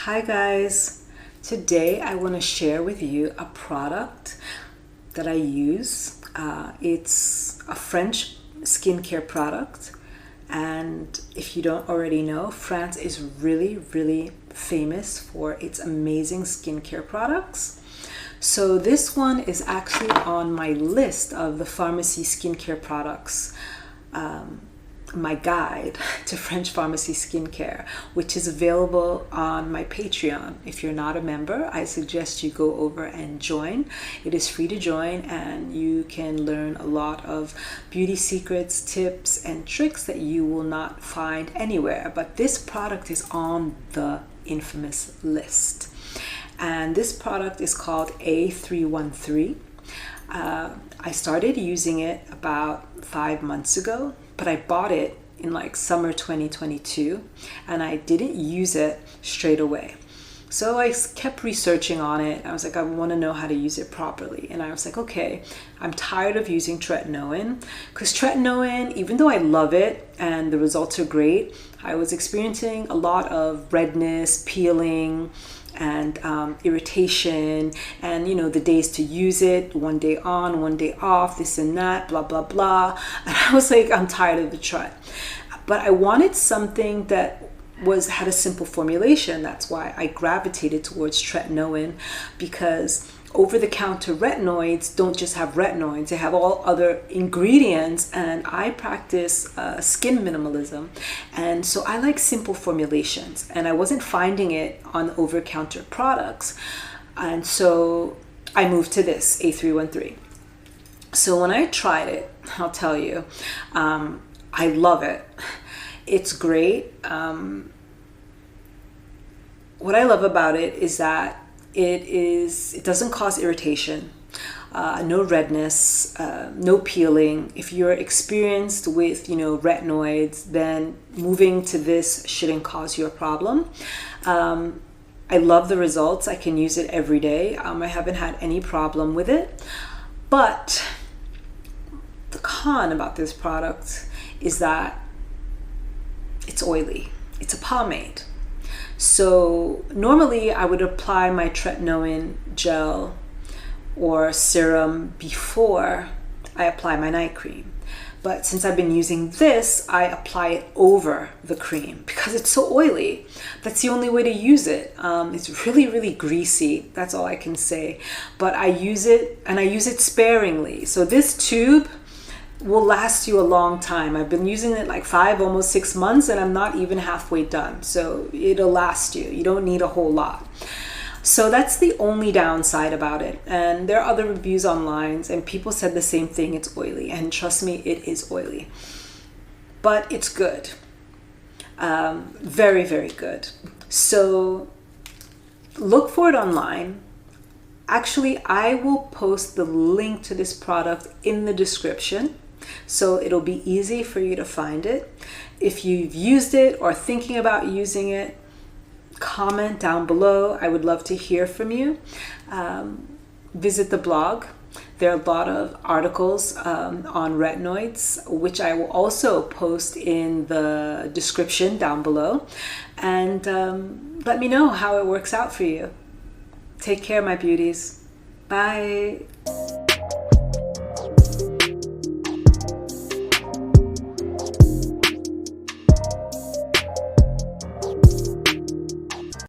Hi guys, today I want to share with you a product that I use. It's a French skincare product, and if you don't already know, France is really famous for its amazing skincare products. So this one is actually on my list of the pharmacy skincare products, my guide to French pharmacy skincare, which is available on my Patreon. If you're not a member, I suggest you go over and join. It is free to join, and you can learn a lot of beauty secrets, tips, and tricks that you will not find anywhere. But this product is on the infamous list. And this product is called A313. I started using it about 5 months ago, but I bought it in like summer 2022 and I didn't use it straight away. So I kept researching on it. I was like, I want to know how to use it properly. And I was like, okay, I'm tired of using tretinoin, because tretinoin, even though I love it and the results are great, I was experiencing a lot of redness, peeling, and irritation, and the days to use it, one day on, one day off, this and that, blah blah blah. And I was like, I'm tired of the tret. But I wanted something that had a simple formulation. That's why I gravitated towards tretinoin, because over-the-counter retinoids don't just have retinoids, they have all other ingredients, and I practice skin minimalism, and so I like simple formulations, and I wasn't finding it on over-counter products, and so I moved to this A313. So when I tried it, I'll tell you, I love it. It's great. What I love about it is that it doesn't cause irritation, no redness, no peeling. If you're experienced with retinoids, then moving to this shouldn't cause you a problem. I love the results. I can use it every day. I haven't had any problem with it. But the con about this product is that it's oily. It's a pomade. So normally I would apply my tretinoin gel or serum before I apply my night cream. But since I've been using this, I apply it over the cream because it's so oily. That's the only way to use it. It's really greasy. That's all I can say. But I use it, and I use it sparingly. So this tube will last you a long time. I've been using it like 5, almost 6 months, and I'm not even halfway done. So it'll last you. You don't need a whole lot. So that's the only downside about it. And there are other reviews online, and people said the same thing. It's oily, and trust me, it is oily. But it's good. Very good. So look for it online. Actually, I will post the link to this product in the description, so it'll be easy for you to find it. If you've used it or thinking about using it, comment down below. I would love to hear from you. Visit the blog. There are a lot of articles on retinoids, which I will also post in the description down below. And let me know how it works out for you. Take care, my beauties. Bye.